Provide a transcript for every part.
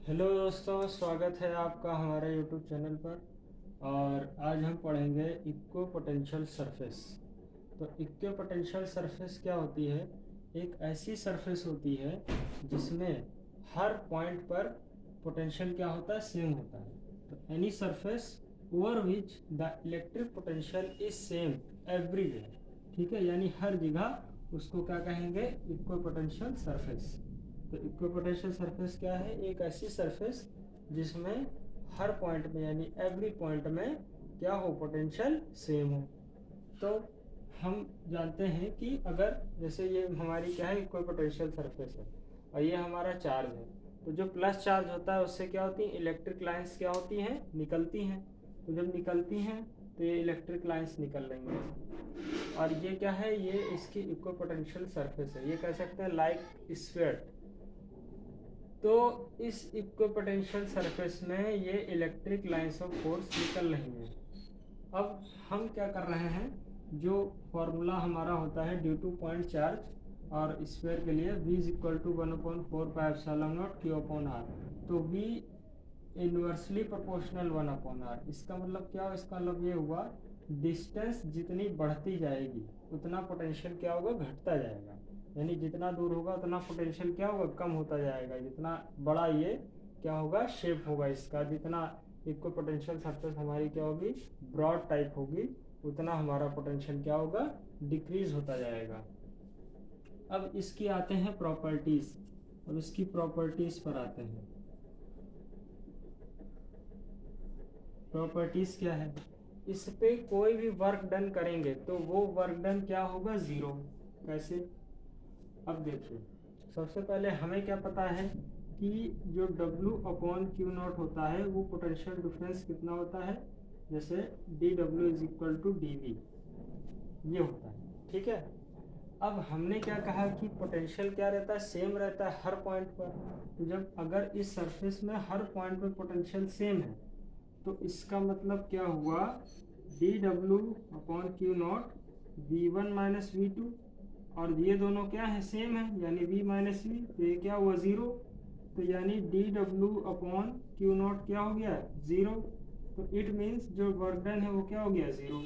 Hello दोस्तों, स्वागत है आपका हमारे यूट्यूब चैनल पर। और आज हम पढ़ेंगे इक्वो पोटेंशियल सरफेस। तो इक्वो पोटेंशियल सरफेस क्या होती है? एक ऐसी सरफेस होती है जिसमें हर पॉइंट पर पोटेंशियल क्या होता है? सेम होता है। तो any surface over which the electric potential is same everywhere. ठीक है, यानी हर जगह उसको क्या कहेंगे? इक्वो पोटेंशियल सरफेस। तो इक्विपोटेंशियल सरफेस क्या है? एक ऐसी सरफेस जिसमें हर पॉइंट में यानी एवरी पॉइंट में क्या हो? पोटेंशियल सेम हो। तो हम जानते हैं कि अगर जैसे ये हमारी क्या है? इक्विपोटेंशियल सरफेस है और ये हमारा चार्ज है। तो जो प्लस चार्ज होता है उससे क्या होती है? इलेक्ट्रिक लाइंस क्या होती हैं? निकलती हैं। तो जब निकलती हैं तो ये इलेक्ट्रिक लाइंस निकल रही हैं। और ये क्या है? ये इसकी इक्विपोटेंशियल सरफेस है। ये कह सकते हैं लाइक स्फीयर। तो इस इक्विपोटेंशियल सरफेस में ये इलेक्ट्रिक लाइंस ऑफ फोर्स निकल रही हैं। अब हम क्या कर रहे हैं? जो फॉर्मूला हमारा होता है ड्यू टू पॉइंट चार्ज और स्फीयर के लिए v is equal to 1/4πε0 Q/r। तो v इन्वर्सली प्रोपोर्शनल 1/r। इसका मतलब क्या हुआ? इसका मतलब ये हुआ डिस्टेंस जितनी बढ़ती जाएगी उतना पोटेंशियल क्या होगा? घटता जाएगा। यानी जितना दूर होगा उतना पोटेंशियल क्या होगा? कम होता जाएगा। जितना बड़ा ये क्या होगा? शेप होगा इसका। जितना इक्वल पोटेंशियल सरफेस हमारी क्या होगी? ब्रॉड टाइप होगी, उतना हमारा पोटेंशियल क्या होगा? डिक्रीज होता जाएगा। अब इसकी आते हैं प्रॉपर्टीज। अब इसकी प्रॉपर्टीज पर आते हैं। प्रॉपर्टीज क्या है? इस पे कोई भी वर्क डन करेंगे तो वो वर्क डन क्या होगा? जीरो। कैसे? अब देखिए, सबसे पहले हमें क्या पता है कि जो W/Q0 होता है वो पोटेंशियल डिफरेंस कितना होता है? जैसे dW is equal to dV ये होता है। ठीक है, अब हमने क्या कहा कि पोटेंशियल क्या रहता है? सेम रहता है हर पॉइंट पर। तो जब अगर इस सरफेस में हर पॉइंट पर पोटेंशियल सेम है तो इसका मतलब क्या हुआ? dW/Q0 V1 minus V2। और ये दोनों क्या है? सेम है, यानी v माइनस वी। तो ये क्या हुआ? जीरो। तो यानी dW/Q0 क्या हो गया? जीरो। तो इट मीन्स जो वर्क डन है वो क्या हो गया? जीरो।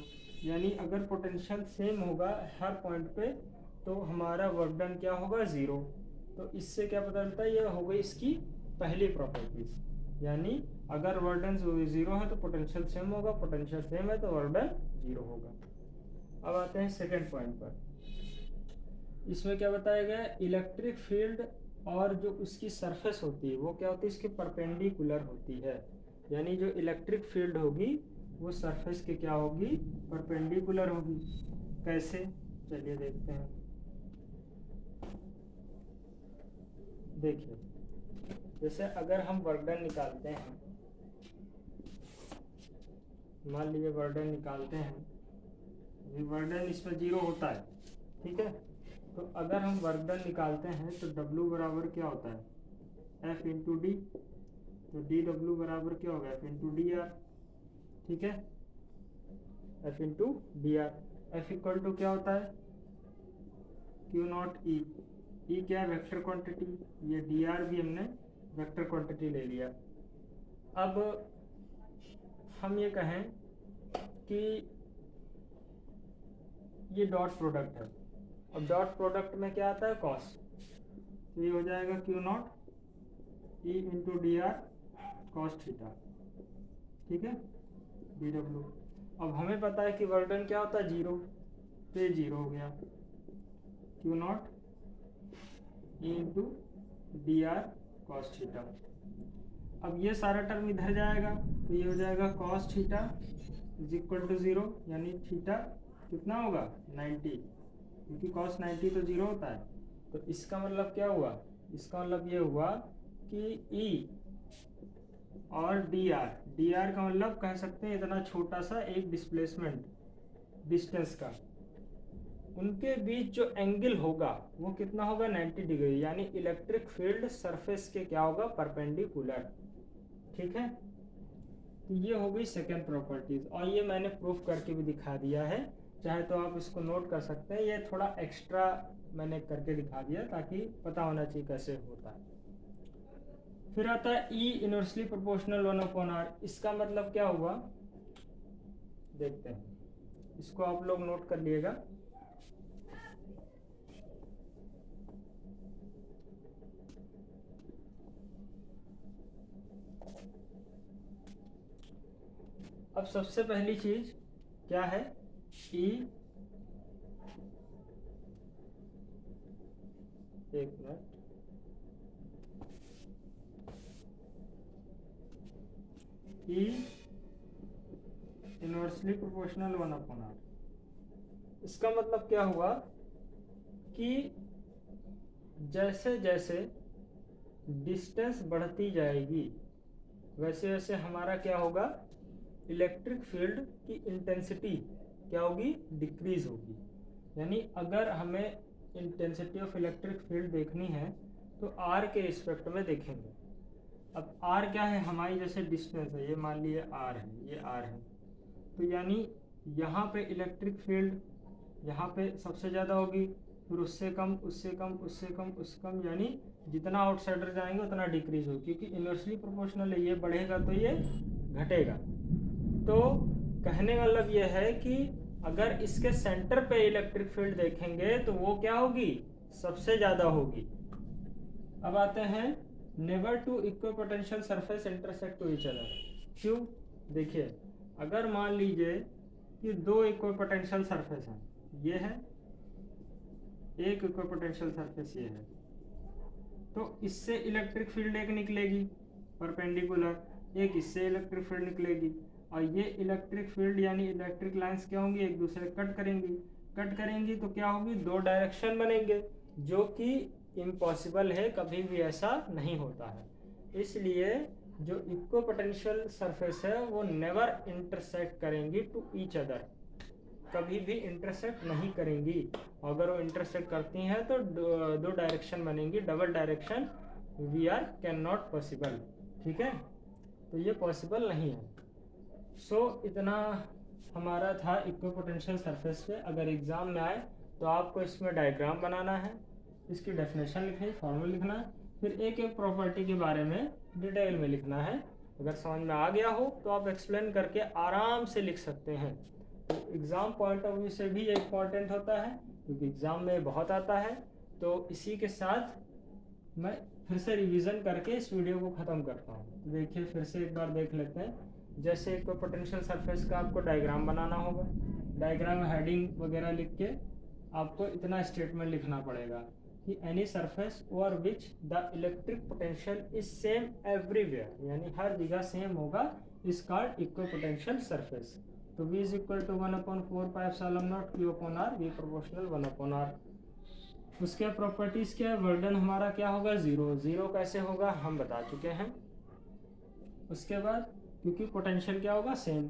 यानी अगर पोटेंशियल सेम होगा हर पॉइंट पे तो हमारा वर्क डन क्या होगा? जीरो। तो इससे क्या पता चलता है? ये हो गई इसकी पहली प्रॉपर्टीज। यानी अगर वर्क डन जीरो है तो पोटेंशियल सेम होगा, पोटेंशियल सेम है तो वर्क डन जीरो होगा। अब आते हैं सेकेंड पॉइंट पर। इसमें क्या बताया गया? इलेक्ट्रिक फील्ड और जो उसकी सरफेस होती है वो क्या होती है? इसके परपेंडिकुलर होती है। यानी जो इलेक्ट्रिक फील्ड होगी वो सरफेस के क्या होगी? परपेंडिकुलर होगी। कैसे? चलिए देखते हैं। देखिए, जैसे अगर हम वर्क डन निकालते हैं, मान लीजिए वर्क डन निकालते हैं, वर्क डन इसमें जीरो होता है। ठीक है, तो अगर हम वर्क डन निकालते हैं तो W बराबर क्या होता है? F into D. तो dW बराबर क्या होगा? F into D R. ठीक है, F into D R. F equal to क्या होता है? Q0 E। E क्या है? Vector quantity. ये डी आर भी हमने वेक्टर क्वांटिटी ले लिया। अब हम ये कहें कि ये डॉट प्रोडक्ट है। अब डॉट प्रोडक्ट में क्या आता है? कॉस। तो ये हो जाएगा Q0 E into D are cos theta. ठीक है, dW। अब हमें पता है कि वर्क डन क्या होता है? जीरो। तो ये जीरो हो गया। Q0 E into D are cos theta. अब ये सारा टर्म इधर जाएगा तो ये हो जाएगा cos theta is equal to zero. यानी थीटा कितना होगा? 90, क्योंकि कॉस 90 तो जीरो होता है। तो इसका मतलब क्या हुआ? इसका मतलब ये हुआ कि E और डी आर का मतलब कह सकते हैं इतना छोटा सा एक डिस्प्लेसमेंट डिस्टेंस का, उनके बीच जो एंगल होगा वो कितना होगा? 90 डिग्री। यानी इलेक्ट्रिक फील्ड सरफेस के क्या होगा? परपेंडिकुलर। ठीक है, तो ये हो गई सेकेंड प्रॉपर्टीज और ये मैंने प्रूफ करके भी दिखा दिया है। चाहे तो आप इसको नोट कर सकते हैं, ये थोड़ा एक्स्ट्रा मैंने करके दिखा दिया ताकि पता होना चाहिए कैसे होता है। फिर आता है E इनवर्सली प्रोपोर्शनल 1/r। इसका मतलब क्या हुआ देखते हैं, इसको आप लोग नोट कर लिएगा। अब सबसे पहली चीज क्या है, E, एक minute, E inversely proportional 1/r। इसका मतलब क्या हुआ कि जैसे जैसे डिस्टेंस बढ़ती जाएगी वैसे वैसे हमारा क्या होगा, इलेक्ट्रिक फील्ड की इंटेंसिटी क्या होगी, डिक्रीज होगी। यानी अगर हमें इंटेंसिटी ऑफ इलेक्ट्रिक फील्ड देखनी है तो आर के रिस्पेक्ट में देखेंगे। अब आर क्या है, हमारी जैसे डिस्टेंस है, ये मान लीजिए आर है, ये आर है, तो यानी यहाँ पे इलेक्ट्रिक फील्ड यहाँ पे सबसे ज़्यादा होगी, फिर उससे कम, उससे कम, उससे कम, उससे कम, यानी जितना आउटसाइडर जाएंगे उतना डिक्रीज होगी, क्योंकि इनवर्सली प्रोपोर्शनल है, ये बढ़ेगा तो ये घटेगा। तो कहने का मतलब ये है कि अगर इसके सेंटर पे इलेक्ट्रिक फील्ड देखेंगे तो वो क्या होगी, सबसे ज़्यादा होगी। अब आते हैं never two equal potential surface intersect to each other. क्यों, देखिए अगर मान लीजिए कि दो इक्वल पोटेंशियल सरफेस हैं, ये है एक इक्वल पोटेंशियल सरफेस, ये है, तो इससे इलेक्ट्रिक फील्ड एक निकलेगी परपेंडिकुलर, एक इससे इलेक्ट्रिक फील्ड निकलेगी, और ये इलेक्ट्रिक फील्ड यानी इलेक्ट्रिक लाइंस क्या होंगी, एक दूसरे कट करेंगी तो क्या होगी, दो डायरेक्शन बनेंगे, जो कि इम्पॉसिबल है, कभी भी ऐसा नहीं होता है। इसलिए जो इक्वल पोटेंशियल सरफेस है वो नेवर इंटरसेक्ट करेंगी टू ईच अदर, कभी भी इंटरसेक्ट नहीं करेंगी। अगर वो इंटरसेक्ट करती हैं तो दो डायरेक्शन बनेंगी, double direction we are can not possible. ठीक है, तो ये पॉसिबल नहीं है। सो इतना हमारा था इक्वल पोटेंशियल सरफेस पे। अगर एग्जाम में आए तो आपको इसमें डायग्राम बनाना है, इसकी डेफिनेशन लिखनी है, फॉर्मूला लिखना है, फिर एक एक प्रॉपर्टी के बारे में डिटेल में लिखना है। अगर समझ में आ गया हो तो आप एक्सप्लेन करके आराम से लिख सकते हैं। तो एग्ज़ाम पॉइंट ऑफ व्यू से भी ये इम्पॉर्टेंट होता है, क्योंकि एग्ज़ाम में बहुत आता है। तो इसी के साथ मैं फिर से रिवीजन करके इस वीडियो को ख़त्म करता हूँ। तो देखिए फिर से एक बार देख लेते हैं। जैसे एक पोटेंशियल सरफेस का आपको डायग्राम बनाना होगा, डायग्राम में हेडिंग वगैरह लिख के आपको इतना स्टेटमेंट लिखना पड़ेगा कि any surface over which the electric potential is same everywhere, यानी हर जगह सेम होगा, is called equal potential surface. तो V is equal to 1/4πε0 Q/r, V proportional 1/r। उसके प्रॉपर्टीज क्या है, वर्डन हमारा क्या होगा, जीरो कैसे होगा हम बता चुके हैं। उसके बाद क्योंकि पोटेंशियल क्या होगा, सेम।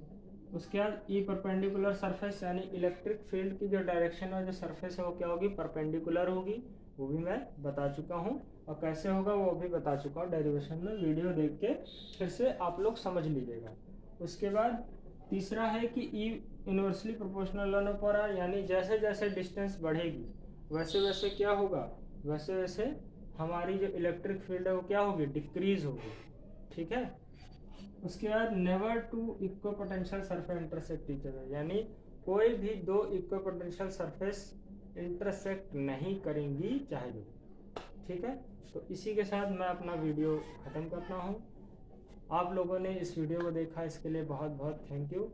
उसके बाद ई परपेंडिकुलर सरफेस, यानी इलेक्ट्रिक फील्ड की जो डायरेक्शन है, जो सरफेस है वो क्या होगी, परपेंडिकुलर होगी, वो भी मैं बता चुका हूँ। और कैसे होगा वो भी बता चुका हूँ डेरिवेशन में, वीडियो देख के फिर से आप लोग समझ लीजिएगा। उसके बाद तीसरा है कि ई इनवर्सली प्रोपोर्शनल 1/r, यानी जैसे जैसे डिस्टेंस बढ़ेगी वैसे वैसे क्या होगा, वैसे वैसे हमारी जो इलेक्ट्रिक फील्ड है वो क्या होगी, डिक्रीज होगी। ठीक है। उसके बाद never two equal potential surface intersect each other, यानी कोई भी दो इक्वल पोटेंशियल सरफेस इंटरसेक्ट नहीं करेंगी चाहे जो। ठीक है, तो इसी के साथ मैं अपना वीडियो ख़त्म करता हूँ। आप लोगों ने इस वीडियो को देखा, इसके लिए बहुत बहुत थैंक यू।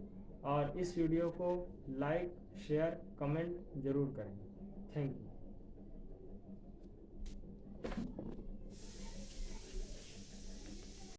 और इस वीडियो को लाइक शेयर कमेंट ज़रूर करें। Thank you.